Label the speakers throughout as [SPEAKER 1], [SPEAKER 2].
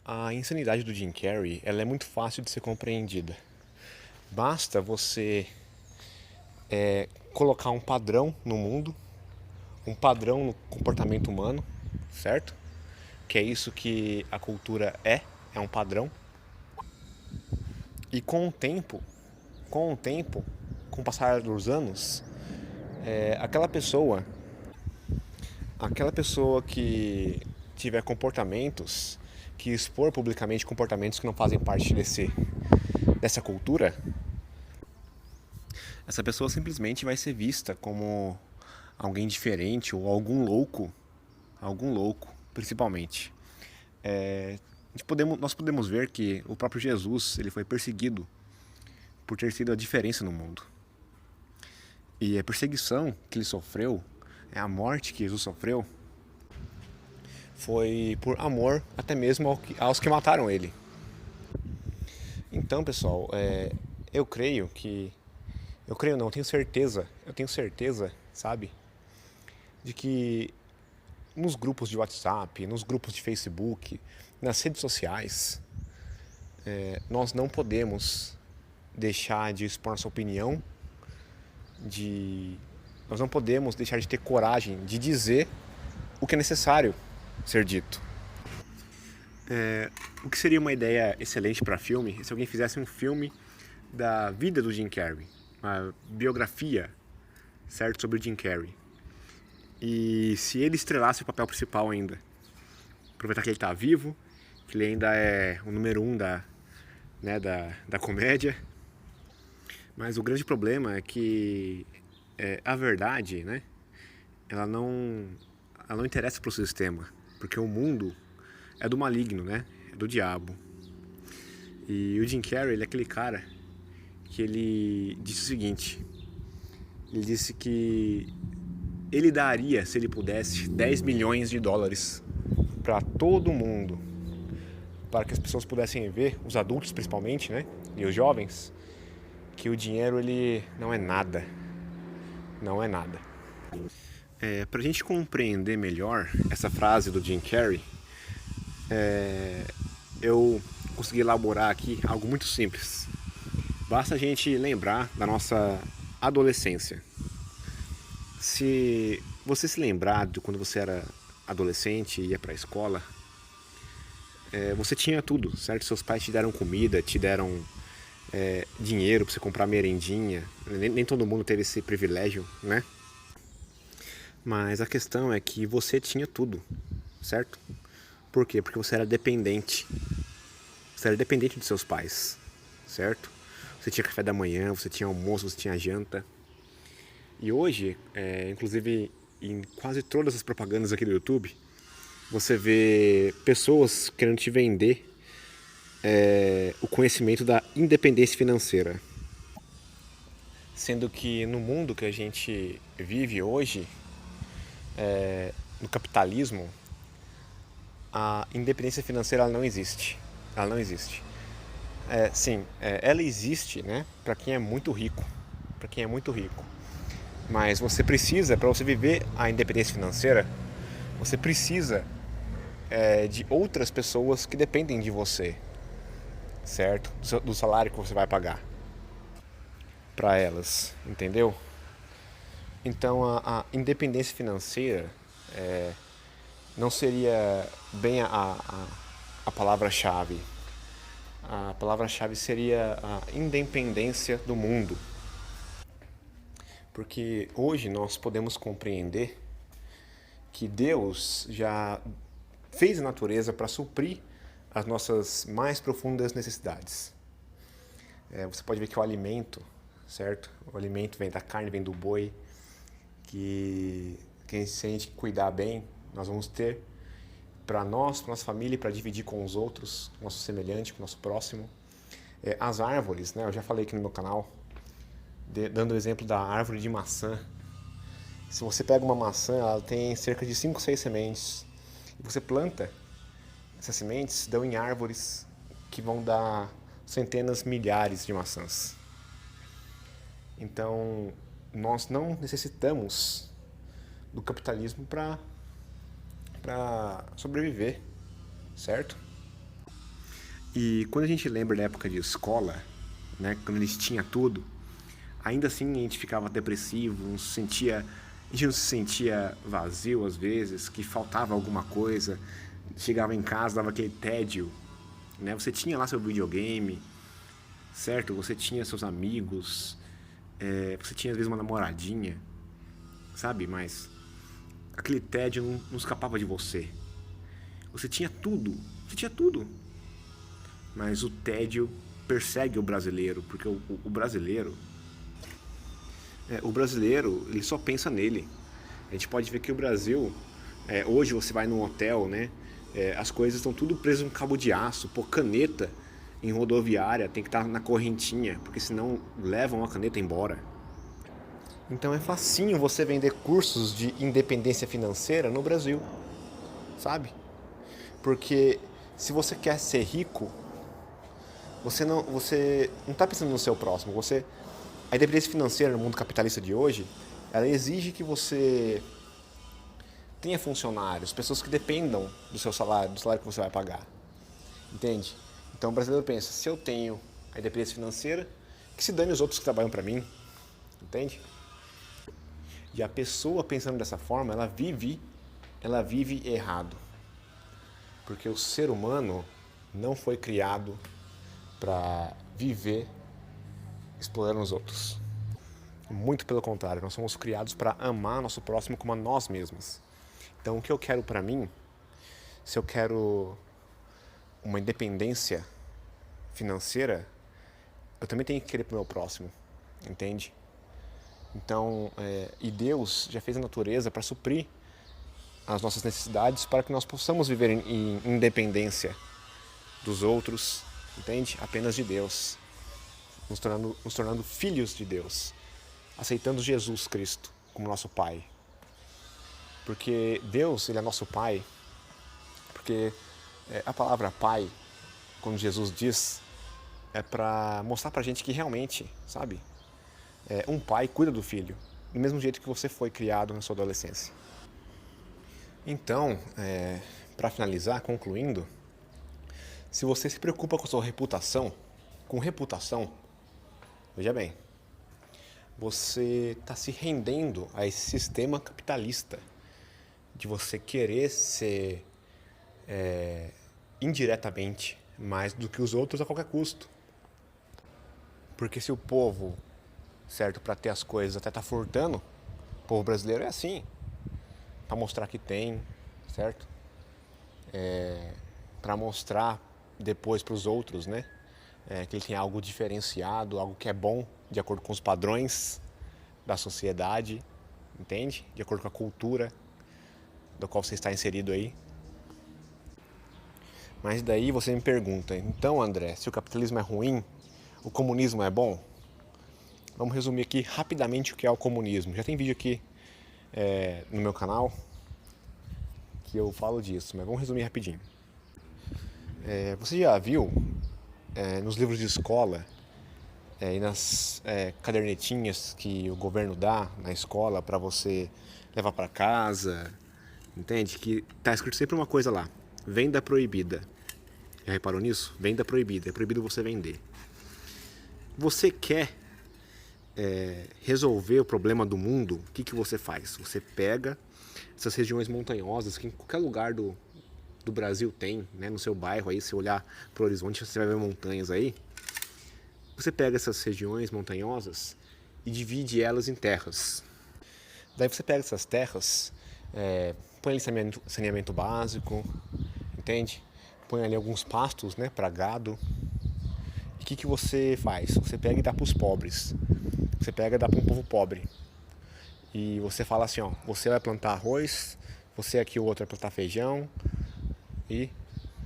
[SPEAKER 1] A insanidade do Jim Carrey, ela é muito fácil de ser compreendida. Basta você colocar um padrão no mundo, um padrão no comportamento humano, certo? Que é isso que a cultura é um padrão. E com o passar dos anos, aquela pessoa que tiver comportamentos, que expor publicamente comportamentos que não fazem parte dessa cultura, essa pessoa simplesmente vai ser vista como alguém diferente ou algum louco, principalmente. Nós podemos ver que o próprio Jesus ele foi perseguido por ter sido a diferença no mundo. E a perseguição que ele sofreu, a morte que Jesus sofreu, foi por amor até mesmo aos que mataram ele. Então, pessoal, eu creio que. Eu creio não, eu tenho certeza, sabe, de que nos grupos de WhatsApp, nos grupos de Facebook, nas redes sociais, nós não podemos deixar de expor nossa opinião, nós não podemos deixar de ter coragem de dizer o que é necessário ser dito. O que seria uma ideia excelente para filme se alguém fizesse um filme da vida do Jim Carrey, uma biografia, certo, sobre o Jim Carrey. E se ele estrelasse o papel principal ainda, aproveitar que ele está vivo, que ele ainda é o número 1 da comédia. Mas o grande problema é que a verdade, né, ela não interessa para o sistema, porque o mundo é do maligno, né, é do diabo. E o Jim Carrey, ele é aquele cara que ele disse o seguinte, ele disse que ele daria, se ele pudesse, 10 milhões de dólares para todo mundo, para que as pessoas pudessem ver, os adultos principalmente, né, e os jovens, que o dinheiro ele não é nada. Não é nada. Para a gente compreender melhor essa frase do Jim Carrey, eu consegui elaborar aqui algo muito simples. Basta a gente lembrar da nossa adolescência. Se você se lembrar de quando você era adolescente e ia para a escola, você tinha tudo, certo? Seus pais te deram comida, te deram dinheiro para você comprar merendinha. Nem todo mundo teve esse privilégio, né? Mas a questão é que você tinha tudo, certo? Por quê? Porque você era dependente. Você era dependente dos seus pais, certo? Você tinha café da manhã, você tinha almoço, você tinha janta. E hoje, inclusive em quase todas as propagandas aqui do YouTube, você vê pessoas querendo te vender o conhecimento da independência financeira. Sendo que no mundo que a gente vive hoje, no capitalismo, a independência financeira ela não existe. Ela não existe. Sim, ela existe, né, para quem é muito rico. Para quem é muito rico. Mas você precisa, para você viver a independência financeira, você precisa de outras pessoas que dependem de você, certo? Do salário que você vai pagar para elas, entendeu? Então a independência financeira não seria bem a palavra-chave. A palavra-chave seria a independência do mundo. Porque hoje nós podemos compreender que Deus já fez a natureza para suprir as nossas mais profundas necessidades. Você pode ver que o alimento, certo? O alimento vem da carne, vem do boi, que se a gente cuidar bem, nós vamos ter para nós, para nossa família, para dividir com os outros, com o nosso semelhante, com o nosso próximo. As árvores, né? Eu já falei aqui no meu canal, dando o exemplo da árvore de maçã. Se você pega uma maçã, ela tem cerca de 5, 6 sementes. E você planta essas sementes, dão em árvores que vão dar centenas, milhares de maçãs. Então, nós não necessitamos do capitalismo para sobreviver, certo? E quando a gente lembra da época de escola, né, quando a gente tinha tudo, ainda assim a gente ficava depressivo, a gente não se sentia vazio às vezes, que faltava alguma coisa, chegava em casa, dava aquele tédio, né? Você tinha lá seu videogame, certo? Você tinha seus amigos, você tinha às vezes uma namoradinha, sabe? Mas aquele tédio não escapava de você. Você tinha tudo. Mas o tédio persegue o brasileiro, porque o brasileiro, ele só pensa nele. A gente pode ver que o Brasil, hoje você vai num hotel, né? As coisas estão tudo presas no cabo de aço, pô, caneta em rodoviária tem que estar na correntinha, porque senão levam a caneta embora. Então é facinho você vender cursos de independência financeira no Brasil, sabe? Porque se você quer ser rico, você não está pensando no seu próximo. A independência financeira no mundo capitalista de hoje, ela exige que você tenha funcionários, pessoas que dependam do seu salário, do salário que você vai pagar. Entende? Então o brasileiro pensa, se eu tenho a independência financeira, que se dane os outros que trabalham para mim. Entende? E a pessoa pensando dessa forma, ela vive errado. Porque o ser humano não foi criado para viver explorando os outros. Muito pelo contrário, nós somos criados para amar nosso próximo como a nós mesmos. Então, o que eu quero para mim, se eu quero uma independência financeira, eu também tenho que querer para o meu próximo, entende? Então, e Deus já fez a natureza para suprir as nossas necessidades para que nós possamos viver em independência dos outros, entende? Apenas de Deus, nos tornando filhos de Deus, aceitando Jesus Cristo como nosso Pai. Porque Deus, Ele é nosso Pai, porque a palavra Pai, quando Jesus diz, é para mostrar pra gente que realmente, sabe, um pai cuida do filho, do mesmo jeito que você foi criado na sua adolescência. Então, para finalizar, concluindo, se você se preocupa com sua reputação, veja bem, você está se rendendo a esse sistema capitalista de você querer ser indiretamente mais do que os outros a qualquer custo. Porque se o povo, certo, para ter as coisas até tá furtando, o povo brasileiro é assim, para mostrar que tem, certo? Para mostrar depois para os outros, né? Que ele tem algo diferenciado, algo que é bom, de acordo com os padrões da sociedade, entende? De acordo com a cultura do qual você está inserido aí. Mas daí você me pergunta, então André, se o capitalismo é ruim, o comunismo é bom? Vamos resumir aqui rapidamente o que é o comunismo. Já tem vídeo aqui no meu canal que eu falo disso, mas vamos resumir rapidinho. Você já viu nos livros de escola e nas cadernetinhas que o governo dá na escola para você levar para casa, entende? Que tá escrito sempre uma coisa lá, venda proibida. Já reparou nisso? Venda proibida, é proibido você vender. Você quer resolver o problema do mundo, o que você faz? Você pega essas regiões montanhosas que em qualquer lugar do Brasil tem, né? No seu bairro aí, se olhar para o horizonte, você vai ver montanhas aí. Você pega essas regiões montanhosas e divide elas em terras. Daí você pega essas terras, põe ali saneamento básico, entende? Põe ali alguns pastos, né, para gado. E o que você faz? Você pega e dá para os pobres. Você pega e dá para um povo pobre. E você fala assim, ó, você vai plantar arroz, você aqui o outro vai plantar feijão e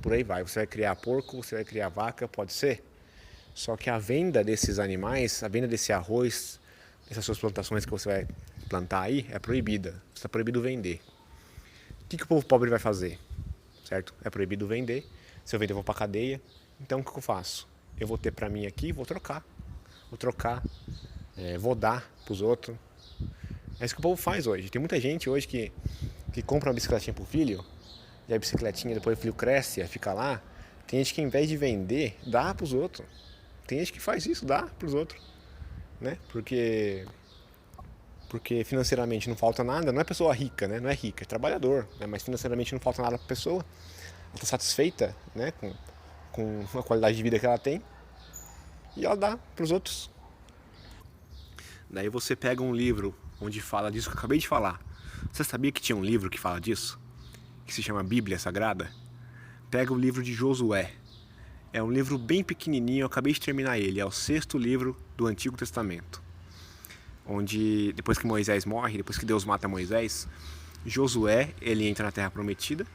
[SPEAKER 1] por aí vai. Você vai criar porco, você vai criar vaca, pode ser? Só que a venda desses animais, a venda desse arroz, essas suas plantações que você vai plantar aí, é proibida. Você está proibido vender. O que o povo pobre vai fazer? Certo? É proibido vender. Se eu vender, eu vou para cadeia. Então o que eu faço? Eu vou ter para mim aqui, vou trocar. Vou dar para os outros. É isso que o povo faz hoje. Tem muita gente hoje que compra uma bicicletinha pro filho, e a bicicletinha depois o filho cresce, fica lá, Tem gente que, ao invés de vender, dá pros outros. Tem gente que faz isso, dá pros outros, né? Porque financeiramente não falta nada, não é pessoa rica, né? Não é rica, é trabalhador, né? Mas financeiramente não falta nada pra pessoa. Ela tá satisfeita, né? Com a qualidade de vida que ela tem e ela dá pros outros. Daí você pega um livro onde fala disso que eu acabei de falar. Você sabia que tinha um livro que fala disso? Que se chama Bíblia Sagrada? Pega o livro de Josué. É um livro bem pequenininho, eu acabei de terminar ele. É o 6º livro do Antigo Testamento. Onde, depois que Moisés morre, depois que Deus mata Moisés, Josué, ele entra na Terra Prometida.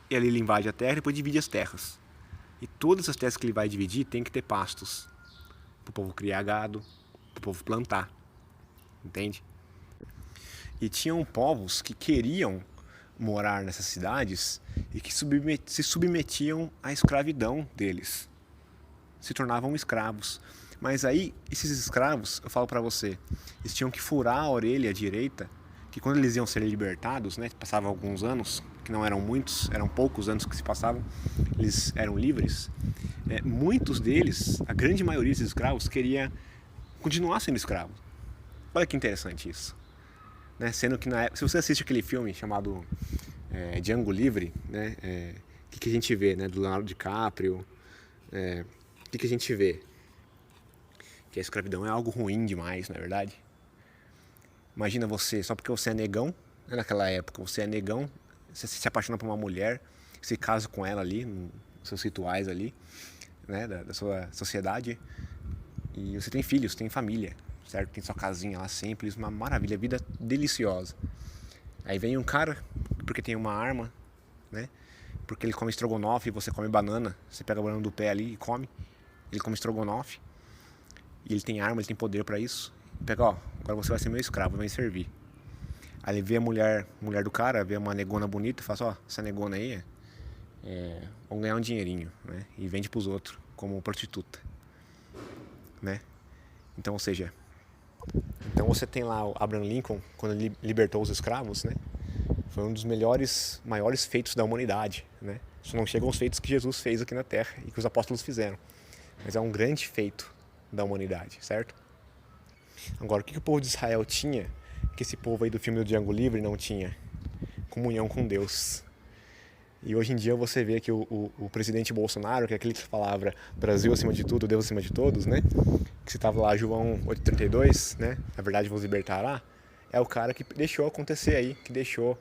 [SPEAKER 1] E ali ele invade a terra e depois divide as terras. E todas as terras que ele vai dividir tem que ter pastos. Para o povo criar gado, para o povo plantar. Entende? E tinham povos que queriam morar nessas cidades e que se submetiam à escravidão deles. Se tornavam escravos. Mas aí, esses escravos, eu falo pra você, eles tinham que furar a orelha direita, que quando eles iam ser libertados, né, passavam alguns anos, que não eram muitos, eram poucos anos que se passavam, eles eram livres. Muitos deles, a grande maioria desses escravos, queria continuar sendo escravo. Olha que interessante isso. Né? Sendo que na época, se você assiste aquele filme chamado Django Livre, né? Que a gente vê, né? Do Leonardo DiCaprio, o que a gente vê? Que a escravidão é algo ruim demais, não é verdade? Imagina você, só porque você é negão, né? Naquela época, você é negão, você se apaixona por uma mulher, se casa com ela ali, nos seus rituais ali, né? Da sua sociedade, e você tem filhos, tem família, certo? Tem sua casinha lá sempre, uma maravilha, vida deliciosa. Aí vem um cara, porque tem uma arma, né? Porque ele come estrogonofe e você come banana. Você pega a banana do pé ali e come. Ele come estrogonofe. E ele tem arma, ele tem poder pra isso. Pega, ó, agora você vai ser meu escravo, vai me servir. Aí ele vê a mulher do cara, vê uma negona bonita e fala assim, ó, essa negona aí, vamos ganhar um dinheirinho, né? E vende pros outros, como prostituta, né? Então, ou seja, então você tem lá o Abraham Lincoln, quando ele libertou os escravos, né? Foi um dos maiores feitos da humanidade, né? Isso não chega aos feitos que Jesus fez aqui na Terra e que os apóstolos fizeram. Mas é um grande feito da humanidade, certo? Agora, o que o povo de Israel tinha que esse povo aí do filme do Django Livre não tinha? Comunhão com Deus. E hoje em dia você vê que o presidente Bolsonaro, que é aquele que falava Brasil acima de tudo, Deus acima de todos, né? Que citava lá João 8,32, né? Na verdade vos libertará. É o cara que deixou acontecer aí, que deixou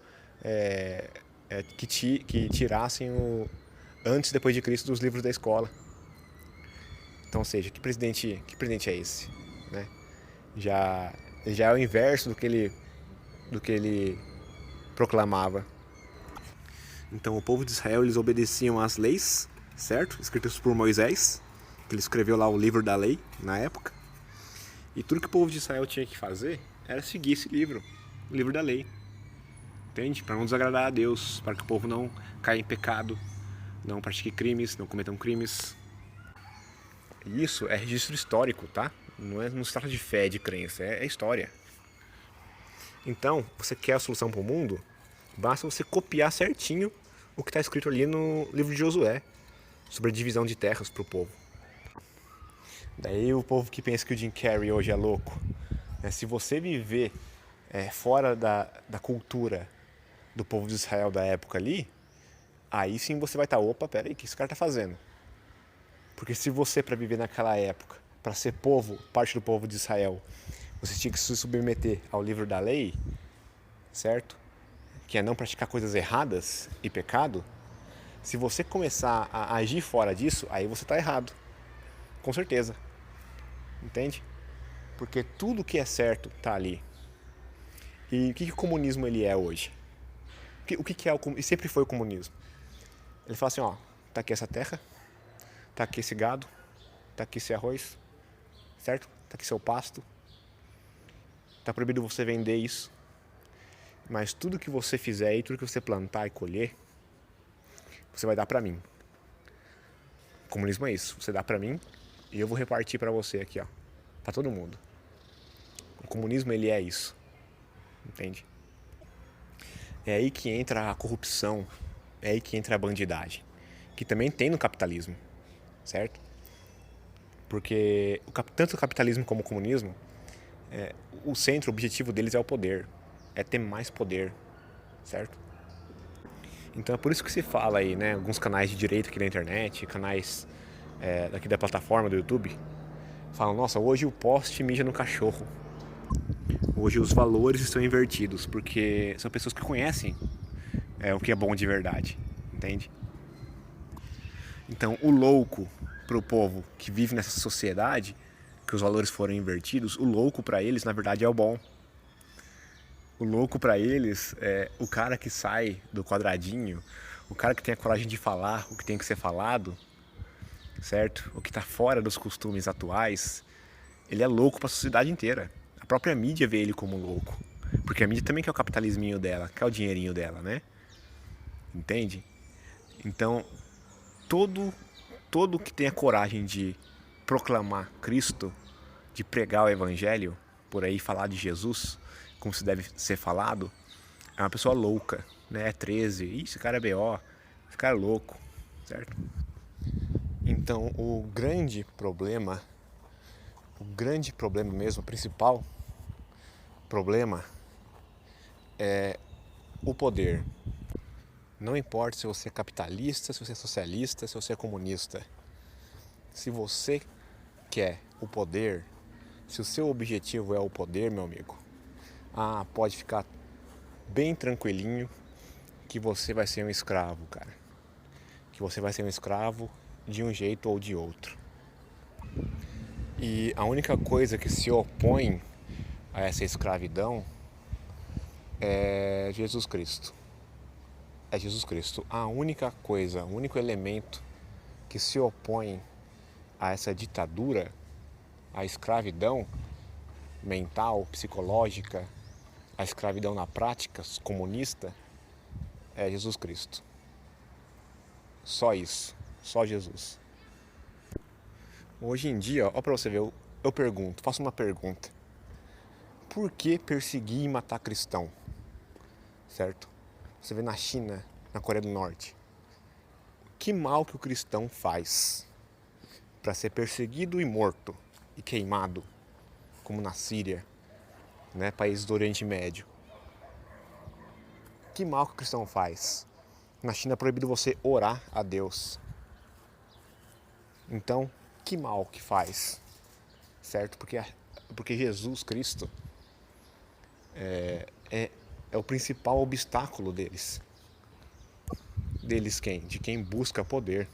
[SPEAKER 1] que tirassem antes e depois de Cristo dos livros da escola. Então, ou seja, que presidente é esse, né? Já é o inverso do que ele proclamava. Então, o povo de Israel, eles obedeciam às leis, certo? Escritas por Moisés, que ele escreveu lá o livro da lei na época. E tudo que o povo de Israel tinha que fazer era seguir esse livro, o livro da lei. Entende? Para não desagradar a Deus, para que o povo não caia em pecado, não pratique crimes, não cometam crimes. E isso é registro histórico, tá? Não se trata de fé, de crença, é história. Então, você quer a solução para o mundo? Basta você copiar certinho o que está escrito ali no livro de Josué, sobre a divisão de terras para o povo. Daí o povo que pensa que o Jim Carrey hoje é louco, se você viver fora da cultura do povo de Israel da época ali, aí sim você vai estar, opa, peraí, o que esse cara está fazendo? Porque se você, para viver naquela época, para ser parte do povo de Israel, você tinha que se submeter ao livro da lei, certo? Que é não praticar coisas erradas e pecado. Se você começar a agir fora disso, aí você está errado. Com certeza. Entende? Porque tudo que é certo está ali. E o que o comunismo ele é hoje? O que é o comunismo? E sempre foi o comunismo. Ele fala assim, ó, tá aqui essa terra, tá aqui esse gado, tá aqui esse arroz, certo? Tá aqui seu pasto. Tá proibido você vender isso. Mas tudo que você fizer e tudo que você plantar e colher, você vai dar pra mim. O comunismo é isso. Você dá pra mim e eu vou repartir pra você aqui, ó. Pra todo mundo. O comunismo, ele é isso. Entende? É aí que entra a corrupção. É aí que entra a bandidagem. que também tem no capitalismo, certo? Porque tanto o capitalismo como o comunismo, o centro, o objetivo deles é o poder, é ter mais poder, certo? Então é por isso que se fala aí, né, alguns canais de direita aqui na internet, canais daqui da plataforma do YouTube, falam, nossa, hoje o poste mija no cachorro. Hoje os valores estão invertidos, porque são pessoas que conhecem o que é bom de verdade, entende? Então o louco pro povo que vive nessa sociedade, que os valores foram invertidos, o louco para eles na verdade é o bom. O louco para eles é o cara que sai do quadradinho, o cara que tem a coragem de falar o que tem que ser falado, certo? O que está fora dos costumes atuais, ele é louco para a sociedade inteira. A própria mídia vê ele como louco, porque a mídia também quer o capitalisminho dela, quer o dinheirinho dela, né? Entende? Então, todo que tem a coragem de proclamar Cristo, de pregar o Evangelho, por aí falar de Jesus, como se deve ser falado, é uma pessoa louca, né? É 13, esse cara é BO, esse cara é louco, certo? Então o grande problema mesmo, o principal problema é o poder. Não importa se você é capitalista, se você é socialista, se você é comunista. Se você quer o poder, se o seu objetivo é o poder, meu amigo, pode ficar bem tranquilinho que você vai ser um escravo, cara. Que você vai ser um escravo de um jeito ou de outro. E a única coisa que se opõe a essa escravidão é Jesus Cristo. É Jesus Cristo. A única coisa, o único elemento que se opõe a essa ditadura, a escravidão mental, psicológica, a escravidão na prática comunista, é Jesus Cristo. Só isso, só Jesus. Hoje em dia, ó, pra você ver, eu pergunto, faço uma pergunta. Por que perseguir e matar cristão? Certo? Você vê na China, na Coreia do Norte. Que mal que o cristão faz para ser perseguido e morto e queimado, como na Síria, né, países do Oriente Médio? Que mal que o cristão faz? Na China é proibido você orar a Deus. Então, que mal que faz? Certo? Porque Jesus Cristo é o principal obstáculo deles. Deles quem? De quem busca poder.